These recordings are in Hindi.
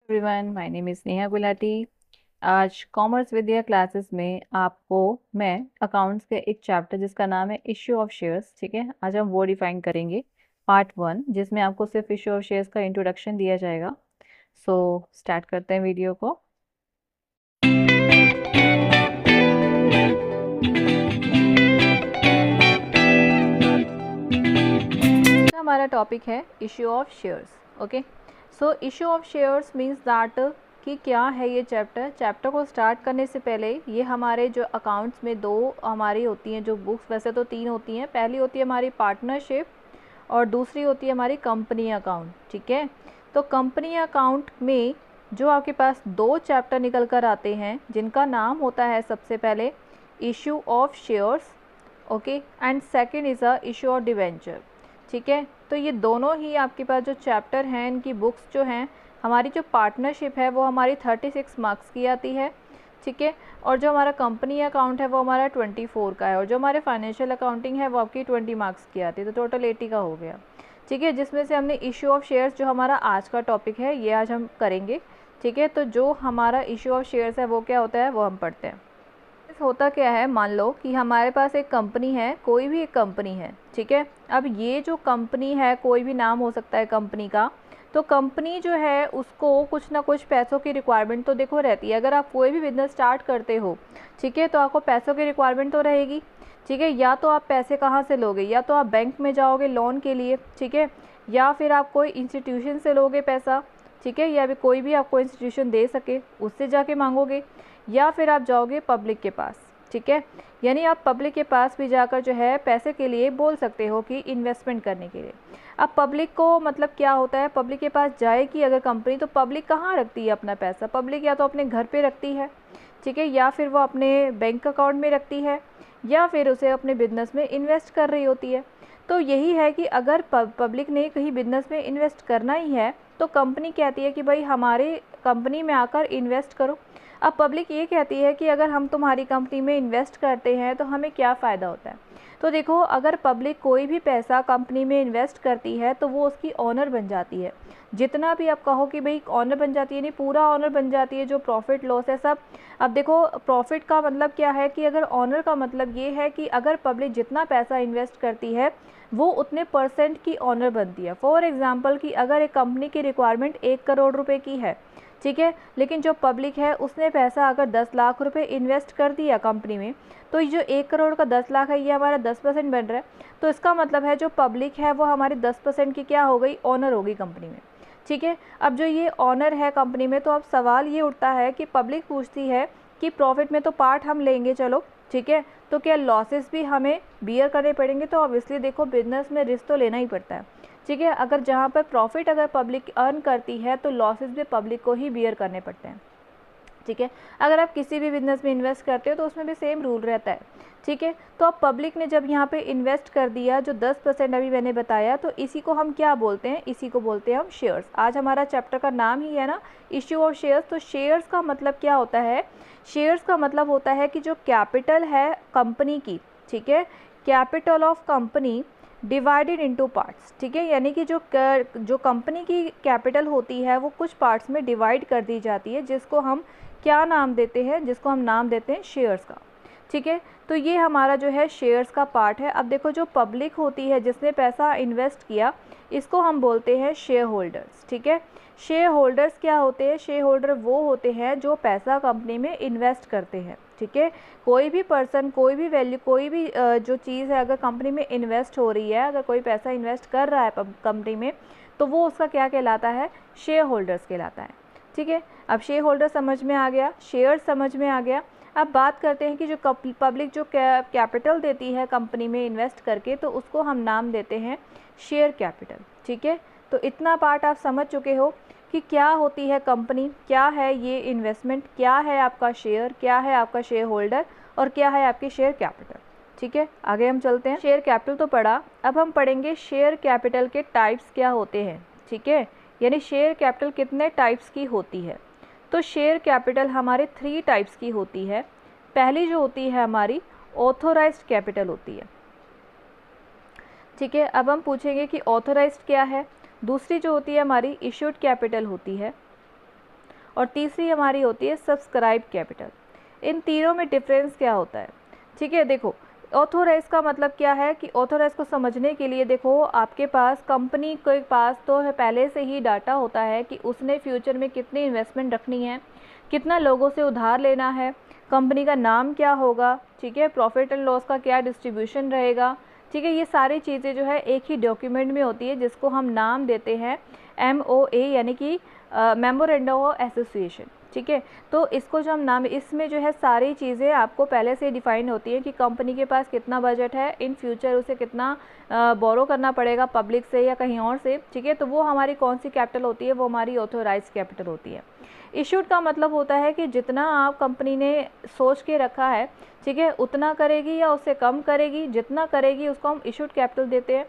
Everyone, my name is Neha Gulati. आज कॉमर्स विद्या क्लासेस में आपको मैं अकाउंट्स के एक चैप्टर जिसका नाम है इश्यू ऑफ शेयर्स, ठीक है, आज हम वो डिफाइन करेंगे। पार्ट 1 जिसमें आपको सिर्फ इश्यू ऑफ शेयर्स का इंट्रोडक्शन दिया जाएगा। सो स्टार्ट करते हैं वीडियो को। हमारा टॉपिक है issue of shares. Okay, so issue of shares means that कि क्या है ये चैप्टर को स्टार्ट करने से पहले ये हमारे जो अकाउंट्स में दो हमारी होती हैं जो बुक्स, वैसे तो 3 होती हैं। पहली होती है हमारी पार्टनरशिप और दूसरी होती है हमारी कंपनी अकाउंट, ठीक है। तो कंपनी अकाउंट में जो आपके पास 2 चैप्टर निकल कर आते हैं जिनका नाम होता है सबसे पहले issue of shares, okay, and second is a issue of debenture, ठीक है। तो ये दोनों ही आपके पास जो चैप्टर हैं इनकी बुक्स जो हैं, हमारी जो पार्टनरशिप है वो हमारी 36 मार्क्स की आती है, ठीक है। और जो हमारा कंपनी अकाउंट है वो हमारा 24 का है, और जो हमारे फाइनेंशियल अकाउंटिंग है वो आपकी 20 मार्क्स की आती है, तो टोटल 80 का हो गया, ठीक है। जिसमें से हमने इशू ऑफ शेयर्स जो हमारा आज का टॉपिक है ये आज हम करेंगे, ठीक है। तो जो हमारा इशू ऑफ शेयर्स है वो क्या होता है वो हम पढ़ते हैं। होता क्या है, मान लो कि हमारे पास एक कंपनी है, कोई भी एक कंपनी है, ठीक है। अब ये जो कंपनी है कोई भी नाम हो सकता है कंपनी का, तो कंपनी जो है उसको कुछ ना कुछ पैसों की रिक्वायरमेंट तो देखो रहती है। अगर आप कोई भी बिजनेस स्टार्ट करते हो, ठीक है, तो आपको पैसों की रिक्वायरमेंट तो रहेगी, ठीक है। या तो आप पैसे कहाँ से लोगे, या तो आप बैंक में जाओगे लोन के लिए, ठीक है, या फिर आप कोई इंस्टीट्यूशन से लोगे पैसा, ठीक है, या भी कोई भी आपको इंस्टीट्यूशन दे सके उससे जाके मांगोगे, या फिर आप जाओगे पब्लिक के पास, ठीक है। यानी आप पब्लिक के पास भी जाकर जो है पैसे के लिए बोल सकते हो कि इन्वेस्टमेंट करने के लिए। अब पब्लिक को मतलब क्या होता है, पब्लिक के पास जाएगी अगर कंपनी, तो पब्लिक कहाँ रखती है अपना पैसा, पब्लिक या तो अपने घर पे रखती है, ठीक है, या फिर वो अपने बैंक अकाउंट में रखती है, या फिर उसे अपने बिजनेस में इन्वेस्ट कर रही होती है। तो यही है कि अगर पब्लिक ने कहीं बिजनेस में इन्वेस्ट करना ही है तो कंपनी कहती है कि भाई हमारे कंपनी में आकर इन्वेस्ट करो। अब पब्लिक ये कहती है कि अगर हम तुम्हारी कंपनी में इन्वेस्ट करते हैं तो हमें क्या फ़ायदा होता है। तो देखो, अगर पब्लिक कोई भी पैसा कंपनी में इन्वेस्ट करती है तो वो उसकी ऑनर बन जाती है। जितना भी आप कहो कि भाई ऑनर बन जाती है, नहीं, पूरा ऑनर बन जाती है, जो प्रॉफिट लॉस है सब। अब देखो, प्रॉफिट का मतलब क्या है कि अगर ऑनर का मतलब ये है कि अगर पब्लिक जितना पैसा इन्वेस्ट करती है वो उतने परसेंट की ऑनर बनती है। फॉर एग्जांपल कि अगर एक कंपनी की रिक्वायरमेंट 1 करोड़ रुपए की है, ठीक है, लेकिन जो पब्लिक है उसने पैसा अगर 10 लाख रुपए इन्वेस्ट कर दिया कंपनी में, तो ये जो 1 करोड़ का 10 लाख है ये हमारा 10% बन रहा है। तो इसका मतलब है जो पब्लिक है वो हमारी 10% की क्या हो गई, ऑनर होगी कंपनी में, ठीक है। अब जो ये ऑनर है कंपनी में, तो अब सवाल ये उठता है कि पब्लिक पूछती है कि प्रॉफिट में तो पार्ट हम लेंगे, चलो ठीक है, तो क्या लॉसेस भी हमें बियर करने पड़ेंगे। तो ऑब्वियसली देखो, बिजनेस में रिस्क तो लेना ही पड़ता है, ठीक है। अगर जहाँ पर प्रॉफिट अगर पब्लिक अर्न करती है तो लॉसेस भी पब्लिक को ही बियर करने पड़ते हैं, ठीक है। अगर आप किसी भी बिजनेस में इन्वेस्ट करते हो तो उसमें भी सेम रूल रहता है, ठीक है। तो अब पब्लिक ने जब यहाँ पे इन्वेस्ट कर दिया जो 10% अभी मैंने बताया, तो इसी को हम क्या बोलते हैं, इसी को बोलते हैं हम शेयर्स। आज हमारा चैप्टर का नाम ही है ना इश्यू ऑफ शेयर्स। तो शेयर्स का मतलब क्या होता है, शेयर्स का मतलब होता है कि जो कैपिटल है कंपनी की, ठीक है, capital of company divided into parts, ठीक है। यानी कि जो कंपनी की कैपिटल होती है वो कुछ पार्ट्स में डिवाइड कर दी जाती है, जिसको हम क्या नाम देते हैं, जिसको हम नाम देते हैं शेयर्स का, ठीक है। तो ये हमारा जो है शेयर्स का पार्ट है। अब देखो, जो पब्लिक होती है जिसने पैसा इन्वेस्ट किया, इसको हम बोलते हैं शेयर होल्डर्स, ठीक है। शेयर होल्डर्स क्या होते हैं, शेयर होल्डर वो होते हैं जो पैसा कंपनी में इन्वेस्ट करते हैं, ठीक है। कोई भी पर्सन, कोई भी वैल्यू, कोई भी जो चीज़ है अगर कंपनी में इन्वेस्ट हो रही है, अगर कोई पैसा इन्वेस्ट कर रहा है कंपनी में, तो वो उसका क्या कहलाता है, शेयर होल्डर्स कहलाता है, ठीक है। अब शेयर होल्डर समझ में आ गया, शेयर समझ में आ गया। अब बात करते हैं कि जो पब्लिक जो कैपिटल देती है कंपनी में इन्वेस्ट करके, तो उसको हम नाम देते हैं शेयर कैपिटल, ठीक है। तो इतना पार्ट आप समझ चुके हो कि क्या होती है कंपनी, क्या है ये इन्वेस्टमेंट, क्या है आपका शेयर, क्या है आपका शेयर होल्डर, और क्या है आपकी शेयर कैपिटल, ठीक है। आगे हम चलते हैं। शेयर कैपिटल तो पढ़ा, अब हम पढ़ेंगे शेयर कैपिटल के टाइप्स क्या होते हैं, ठीक है। यानी शेयर कैपिटल कितने टाइप्स की होती है। तो शेयर कैपिटल हमारे 3 टाइप्स की होती है। पहली जो होती है हमारी ऑथोराइज्ड कैपिटल होती है, ठीक है। अब हम पूछेंगे कि ऑथोराइज्ड क्या है। दूसरी जो होती है हमारी इश्यूड कैपिटल होती है, और तीसरी हमारी होती है सब्सक्राइब कैपिटल। इन तीनों में डिफरेंस क्या होता है? ठीक है, देखो ऑथोराइज का मतलब क्या है कि ऑथोराइज को समझने के लिए देखो आपके पास कंपनी के पास तो पहले से ही डाटा होता है कि उसने फ्यूचर में कितनी इन्वेस्टमेंट रखनी है, कितना लोगों से उधार लेना है, कंपनी का नाम क्या होगा, ठीक है, प्रॉफिट एंड लॉस का क्या डिस्ट्रीब्यूशन रहेगा, ठीक है। ये सारी चीज़ें जो है एक ही डॉक्यूमेंट में होती है जिसको हम नाम देते हैं MOA यानी कि मेमोरेंडम ऑफ एसोसिएशन, ठीक है। तो इसको जो हम नाम, इसमें जो है सारी चीज़ें आपको पहले से डिफाइन होती हैं कि कंपनी के पास कितना बजट है, इन फ्यूचर उसे कितना बोरो करना पड़ेगा पब्लिक से या कहीं और से, ठीक है। तो वो हमारी कौन सी कैपिटल होती है? वो हमारी ऑथोराइज कैपिटल होती है। इशूड का मतलब होता है कि जितना आप कंपनी ने सोच के रखा है, ठीक है, उतना करेगी या उससे कम करेगी, जितना करेगी उसको हम इशूड कैपिटल देते हैं।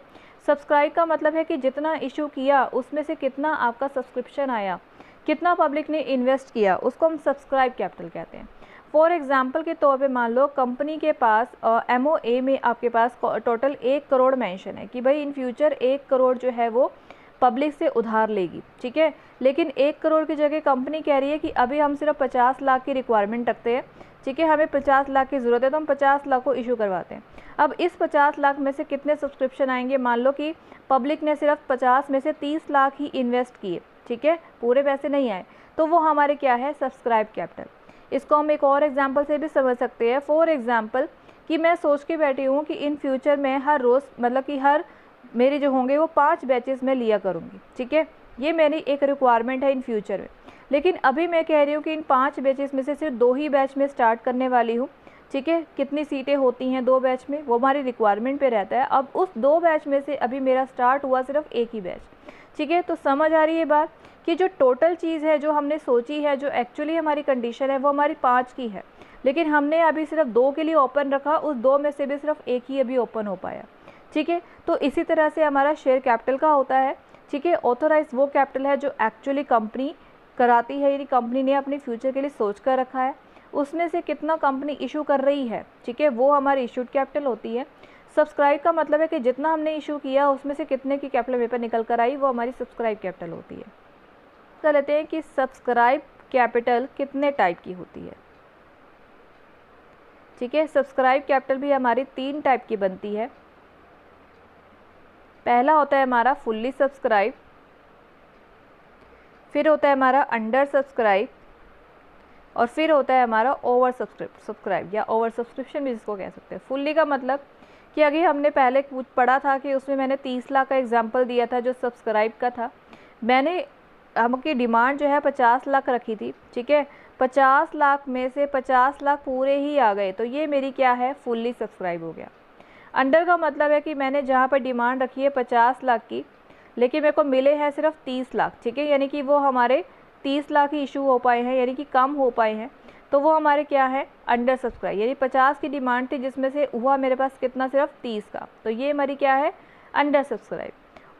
सब्सक्राइब का मतलब है कि जितना इशू किया उसमें से कितना आपका सब्सक्रिप्शन आया, कितना पब्लिक ने इन्वेस्ट किया, उसको हम सब्सक्राइब कैपिटल कहते हैं। फॉर एग्जांपल के तौर पे मान लो कंपनी के पास MOA में आपके पास टोटल 1 करोड़ मेंशन है कि भाई इन फ्यूचर 1 करोड़ जो है वो पब्लिक से उधार लेगी, ठीक है। लेकिन 1 करोड़ की जगह कंपनी कह रही है कि अभी हम सिर्फ 50 लाख की रिक्वायरमेंट रखते हैं, ठीक है, हमें 50 लाख की ज़रूरत है तो हम 50 लाख को इशू करवाते हैं। अब इस 50 लाख में से कितने सब्सक्रिप्शन आएंगे? मान लो कि पब्लिक ने सिर्फ 50 में से 30 लाख ही इन्वेस्ट किए, ठीक है, पूरे पैसे नहीं आए, तो वो हमारे क्या है? Subscribe capital. इसको हम एक और एग्जांपल से भी समझ सकते हैं। फॉर एग्जांपल कि मैं सोच के बैठी हूँ कि इन फ्यूचर में हर रोज़ मतलब कि हर मेरे जो होंगे वो 5 बैचेस में लिया करूँगी, ठीक है, ये मेरी एक रिक्वायरमेंट है इन फ्यूचर में। लेकिन अभी मैं कह रही हूँ कि इन 5 बैचेस में से सिर्फ 2 ही बैच में स्टार्ट करने वाली हूँ, ठीक है। कितनी सीटें होती हैं 2 बैच में, वो हमारी रिक्वायरमेंट पे रहता है। अब उस 2 बैच में से अभी मेरा स्टार्ट हुआ सिर्फ एक ही बैच, ठीक है। तो समझ आ रही है बात कि जो टोटल चीज़ है जो हमने सोची है, जो एक्चुअली हमारी कंडीशन है वो हमारी 5 की है, लेकिन हमने अभी सिर्फ 2 के लिए ओपन रखा, उस 2 में से भी सिर्फ एक ही अभी ओपन हो पाया, ठीक है। तो इसी तरह से हमारा शेयर कैपिटल का होता है, ठीक है। ऑथोराइज वो कैपिटल है जो एक्चुअली कंपनी कराती है, यानी कंपनी ने अपने फ्यूचर के लिए सोच कर रखा है, उसमें से कितना कंपनी इशू कर रही है, ठीक है, वो हमारी इशूड कैपिटल होती है। सब्सक्राइब का मतलब है कि जितना हमने इशू किया उसमें से कितने की कैपिटल पेपर निकल कर आई, वो हमारी सब्सक्राइब कैपिटल होती है। कर लेते हैं कि सब्सक्राइब कैपिटल कितने टाइप की होती है, ठीक है। सब्सक्राइब कैपिटल भी हमारी 3 टाइप की बनती है। पहला होता है हमारा फुल्ली सब्सक्राइब, फिर होता है हमारा अंडर सब्सक्राइब, और फिर होता है हमारा ओवर सब्सक्राइब या ओवर सब्सक्रिप्शन भी जिसको कह सकते हैं। फुल्ली का मतलब कि अभी हमने पहले पढ़ा था कि उसमें मैंने 30 लाख का एग्जाम्पल दिया था जो सब्सक्राइब का था। मैंने हमकी डिमांड जो है 50 लाख रखी थी, ठीक है, 50 लाख में से 50 लाख पूरे ही आ गए, तो ये मेरी क्या है? फुल्ली सब्सक्राइब हो गया। अंडर का मतलब है कि मैंने जहाँ पर डिमांड रखी है 50 लाख की, लेकिन मेरे को मिले हैं सिर्फ 30 लाख, ठीक है, यानी कि वो हमारे 30 लाख ही इशू हो पाए हैं, यानी कि कम हो पाए हैं, तो वो हमारे क्या है? Under subscribe. यानी 50 की डिमांड थी जिसमें से हुआ मेरे पास कितना? सिर्फ 30 का, तो ये हमारी क्या है? Under subscribe.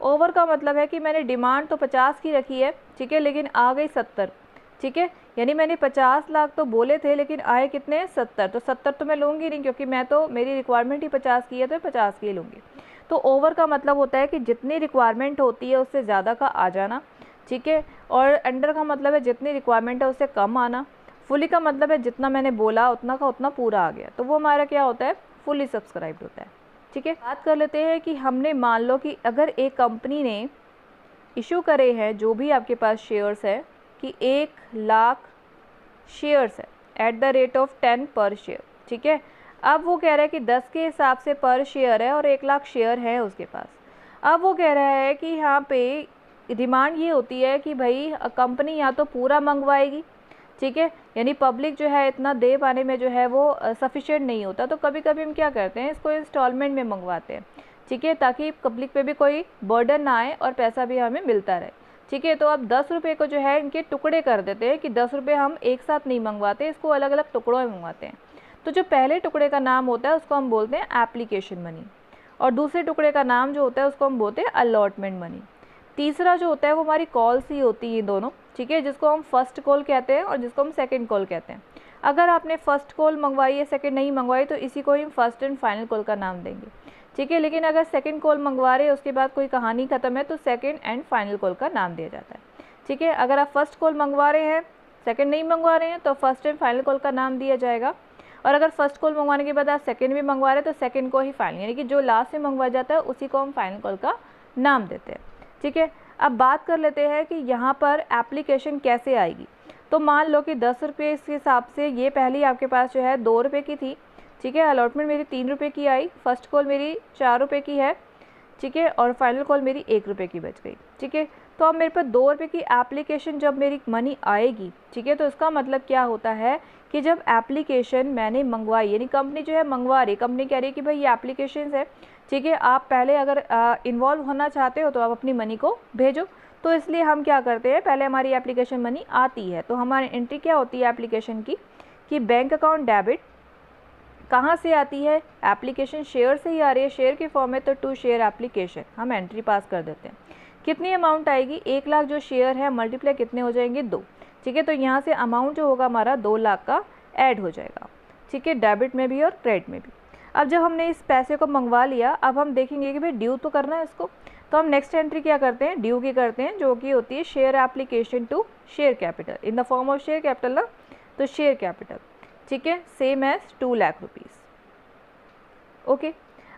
ओवर का मतलब है कि मैंने डिमांड तो 50 की रखी है, ठीक है, लेकिन आ गई 70, ठीक है, यानी मैंने 50 लाख तो बोले थे लेकिन आए कितने? 70, तो 70 तो मैं लूँगी नहीं क्योंकि मैं तो मेरी रिक्वायरमेंट ही 50 की है, तो 50 की ही लूँगी। तो ओवर का मतलब होता है कि जितनी रिक्वायरमेंट होती है उससे ज़्यादा का आ जाना, ठीक है, और अंडर का मतलब है जितनी रिक्वायरमेंट है उससे कम आना। फुली का मतलब है जितना मैंने बोला उतना का उतना पूरा आ गया, तो वो हमारा क्या होता है? फुली सब्सक्राइब्ड होता है, ठीक है। बात कर लेते हैं कि हमने मान लो कि अगर एक कंपनी ने इशू करे हैं जो भी आपके पास शेयर्स है कि 1 लाख शेयर्स है एट द रेट ऑफ 10 पर शेयर, ठीक है। अब वो कह रहा है कि 10 के हिसाब से पर शेयर है और 1 लाख शेयर है उसके पास। अब वो कह रहा है कि यहाँ पे डिमांड ये होती है कि भाई कंपनी या तो पूरा मंगवाएगी, ठीक है, यानी पब्लिक जो है इतना दे पाने में जो है वो सफिशिएंट नहीं होता, तो कभी कभी हम क्या करते हैं? इसको इंस्टॉलमेंट में मंगवाते हैं, ठीक है, ताकि पब्लिक पे भी कोई बर्डन ना आए और पैसा भी हमें मिलता रहे, ठीक है। तो अब 10 रुपये को जो है इनके टुकड़े कर देते हैं कि 10 रुपये हम एक साथ नहीं मंगवाते, इसको अलग अलग टुकड़ों में मंगवाते हैं। तो जो पहले टुकड़े का नाम होता है उसको हम बोलते हैं एप्लीकेशन मनी, और दूसरे टुकड़े का नाम जो होता है उसको हम बोलते हैं अलॉटमेंट मनी। तीसरा जो होता है वो हमारी कॉल्स ही होती है दोनों, ठीक है, जिसको हम फर्स्ट कॉल कहते हैं और जिसको हम सेकंड कॉल कहते हैं। अगर आपने फर्स्ट कॉल मंगवाई है, सेकंड नहीं मंगवाई, तो इसी को ही हम फर्स्ट एंड फाइनल कॉल का नाम देंगे, ठीक है। लेकिन अगर सेकंड कॉल मंगवा रहे हैं उसके बाद कोई कहानी ख़त्म है तो सेकंड एंड फाइनल कॉल का नाम दिया जाता है, ठीक है। अगर आप फर्स्ट कॉल मंगवा रहे हैं सेकंड नहीं मंगवा रहे हैं तो फर्स्ट एंड फाइनल कॉल का नाम दिया जाएगा, और अगर फर्स्ट कॉल मंगवाने के बाद आप सेकंड भी मंगवा रहे हैं तो सेकंड को ही फाइनल, यानी कि जो लास्ट में मंगवाया जाता है उसी को हम फाइनल कॉल का नाम देते हैं। ठीक है, अब बात कर लेते हैं कि यहाँ पर एप्लीकेशन कैसे आएगी। तो मान लो कि 10 रुपये के हिसाब से ये पहली आपके पास जो है 2 रुपये की थी। ठीक है, अलॉटमेंट मेरी 3 रुपये की आई, फर्स्ट कॉल मेरी 4 रुपये की है। ठीक है, और फाइनल कॉल मेरी 1 रुपये की बच गई। ठीक है, तो अब मेरे पास 2 रुपये की एप्लीकेशन जब मेरी मनी आएगी, ठीक है, तो इसका मतलब क्या होता है कि जब एप्लीकेशन मैंने मंगवाई, यानी कंपनी जो है मंगवा रही, कंपनी कह रही है कि भाई ये एप्लीकेशन है, ठीक है, आप पहले अगर इन्वॉल्व होना चाहते हो तो आप अपनी मनी को भेजो। तो इसलिए हम क्या करते हैं, पहले हमारी एप्लीकेशन मनी आती है तो हमारी एंट्री क्या होती है एप्लीकेशन की, कि बैंक अकाउंट डेबिट कहाँ से आती है, एप्लीकेशन शेयर से ही आ रही है, शेयर के फॉर्म में तो टू शेयर एप्लीकेशन हम एंट्री पास कर देते हैं। कितनी अमाउंट आएगी, 1 लाख जो शेयर है मल्टीप्लाई कितने हो जाएंगे 2। ठीक है, तो यहाँ से अमाउंट जो होगा हमारा 2 लाख का ऐड हो जाएगा। ठीक है, डेबिट में भी और क्रेडिट में भी। अब जब हमने इस पैसे को मंगवा लिया, अब हम देखेंगे कि भाई ड्यू तो करना है इसको, तो हम नेक्स्ट एंट्री क्या करते हैं, ड्यू की करते हैं, जो कि होती है share application to share capital in the form of share capital ना, तो शेयर कैपिटल। ठीक है, same as 2 lakh rupees. Okay,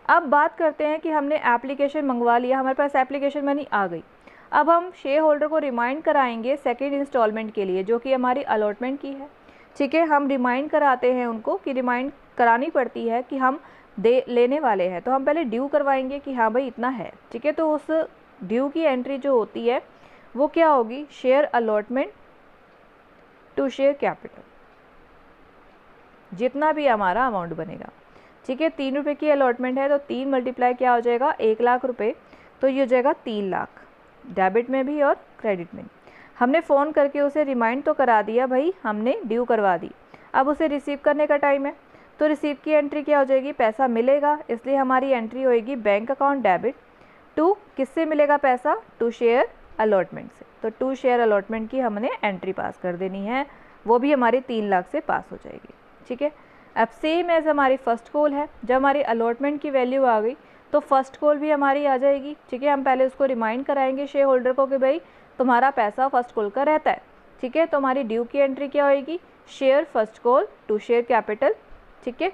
अब बात करते हैं कि हमने एप्लीकेशन मंगवा लिया, हमारे पास एप्लीकेशन मनी आ गई। अब हम शेयर होल्डर को रिमाइंड कराएंगे सेकेंड इंस्टॉलमेंट के लिए, जो कि हमारी अलॉटमेंट की है। ठीक है, हम रिमाइंड कराते हैं उनको, कि रिमाइंड करानी पड़ती है कि हम लेने वाले हैं, तो हम पहले ड्यू करवाएंगे कि हाँ भाई इतना है। ठीक है, तो उस ड्यू की एंट्री जो होती है वो क्या होगी, share allotment to share capital, जितना भी हमारा अमाउंट बनेगा। ठीक है, 3 रुपये की अलॉटमेंट है तो 3 मल्टीप्लाई क्या हो जाएगा 1 लाख रुपये, तो ये हो जाएगा 3 लाख, डेबिट में भी और क्रेडिट में। हमने फ़ोन करके उसे रिमाइंड तो करा दिया भाई, हमने ड्यू करवा दी। अब उसे रिसीव करने का टाइम है, तो रिसीव की एंट्री क्या हो जाएगी, पैसा मिलेगा, इसलिए हमारी एंट्री होएगी बैंक अकाउंट डेबिट टू, किससे मिलेगा पैसा, टू शेयर अलॉटमेंट से। तो टू शेयर अलॉटमेंट की हमने एंट्री पास कर देनी है, वो भी हमारी 3 लाख से पास हो जाएगी। ठीक है, अब सेम एज हमारी फर्स्ट कॉल है, जब हमारी अलॉटमेंट की वैल्यू आ गई तो फर्स्ट कॉल भी हमारी आ जाएगी। ठीक है, हम पहले उसको रिमाइंड कराएंगे शेयर होल्डर को कि भाई तुम्हारा पैसा फर्स्ट कॉल का रहता है। ठीक है, तो हमारी ड्यू की एंट्री क्या होएगी, share first call to share capital. ठीक है,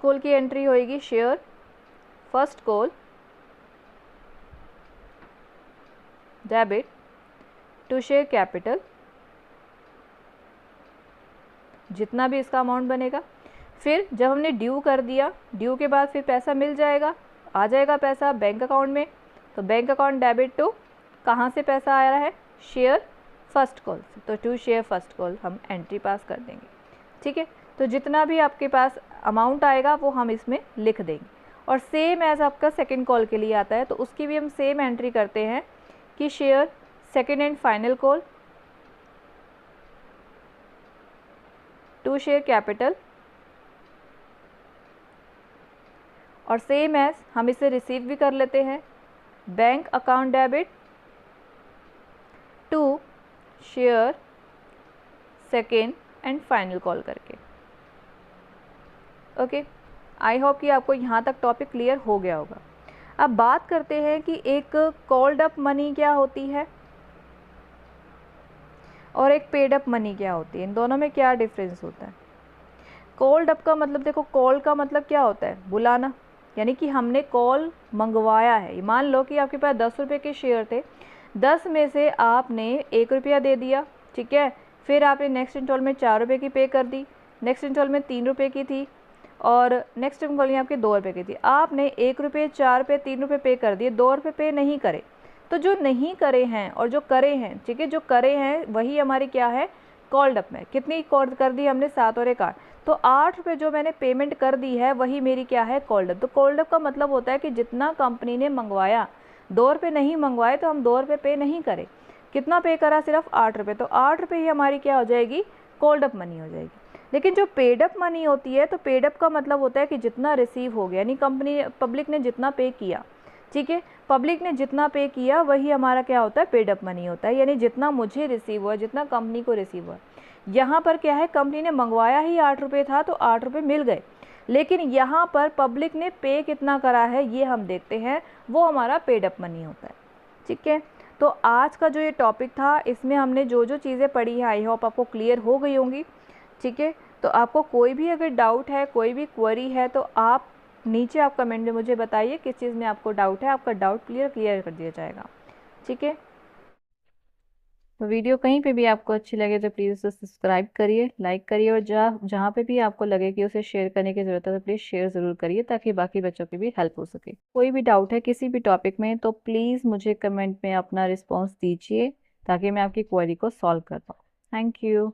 कॉल की एंट्री होएगी share first call debit to share capital, जितना भी इसका अमाउंट बनेगा। फिर जब हमने ड्यू कर दिया, ड्यू के बाद फिर पैसा मिल जाएगा, आ जाएगा पैसा बैंक अकाउंट में, तो बैंक अकाउंट डेबिट टू, कहाँ से पैसा आ रहा है, शेयर फर्स्ट कॉल से, तो टू शेयर फर्स्ट कॉल हम एंट्री पास कर देंगे। ठीक है, तो जितना भी आपके पास अमाउंट आएगा वो हम इसमें लिख देंगे। और सेम एज आपका सेकंड कॉल के लिए आता है तो उसकी भी हम सेम एंट्री करते हैं कि share second and final call to share capital, और सेम एज हम इसे रिसीव भी कर लेते हैं bank account debit to share second and final call करके। ओके, आई होप कि आपको यहाँ तक टॉपिक क्लियर हो गया होगा। अब बात करते हैं कि एक कॉल्ड अप मनी क्या होती है और एक पेड अप मनी क्या होती है, इन दोनों में क्या डिफरेंस होता है। कॉल्ड अप का मतलब देखो, कॉल का मतलब क्या होता है, बुलाना, यानी कि हमने कॉल मंगवाया है। मान लो कि आपके पास 10 रुपये के शेयर थे, 10 में से आपने 1 रुपया दे दिया। ठीक है, फिर आपने नेक्स्ट इंस्टॉलमेंट 4 रुपये की पे कर दी, नेक्स्ट इंस्टॉलमेंट 3 रुपये की थी, और नेक्स्ट इंस्टॉलमेंट आपके 2 रुपये की थी। आपने 1 रुपये, 4 रुपये, 3 रुपये पे कर दिए, 2 रुपये पे नहीं करे। तो जो नहीं करे हैं और जो करे हैं, ठीक है, जो करे हैं वही हमारी क्या है, कॉल्ड अप में। कितनी कॉल कर दी हमने, 7 और 1 8, तो 8 रुपये जो मैंने पेमेंट कर दी है वही मेरी क्या है, कॉल्ड अप। तो कॉल्ड अप का मतलब होता है कि जितना कंपनी ने मंगवाया, 2 रुपये नहीं मंगवाए तो हम 2 रुपये पे नहीं करें, कितना पे करा, सिर्फ 8 रुपये, तो 8 रुपये ही हमारी क्या हो जाएगी, कॉल्ड अप मनी हो जाएगी। लेकिन जो पेड अप मनी होती है, तो पेड अप का मतलब होता है कि जितना रिसीव हो गया, यानी कंपनी पब्लिक ने जितना पे किया, ठीक है, पब्लिक ने जितना पे किया वही हमारा क्या होता है, पेड अप मनी होता है, यानी जितना मुझे रिसीव हुआ, जितना कंपनी को रिसीव हुआ। यहाँ पर क्या है, कंपनी ने मंगवाया ही 8 रुपये था तो 8 रुपये मिल गए, लेकिन यहाँ पर पब्लिक ने पे कितना करा है ये हम देखते हैं, वो हमारा पेड अप मनी होता है। ठीक है, तो आज का जो ये टॉपिक था, इसमें हमने जो जो चीज़ें पढ़ी है, आई होप आपको क्लियर हो गई होंगी। ठीक है, तो आपको कोई भी अगर डाउट है, कोई भी क्वेरी है, तो आप नीचे आप कमेंट में मुझे बताइए किस चीज़ में आपको डाउट है, आपका डाउट क्लियर कर दिया जाएगा। ठीक है, तो वीडियो कहीं पे भी आपको अच्छी लगे तो प्लीज़ उसे सब्सक्राइब करिए, लाइक करिए, और जहाँ पे भी आपको लगे कि उसे शेयर करने की ज़रूरत है तो प्लीज़ शेयर ज़रूर करिए, ताकि बाकी बच्चों की भी हेल्प हो सके। कोई भी डाउट है किसी भी टॉपिक में तो प्लीज़ मुझे कमेंट में अपना रिस्पॉन्स दीजिए, ताकि मैं आपकी क्वेरी को सॉल्व कर पाऊँ। Thank you.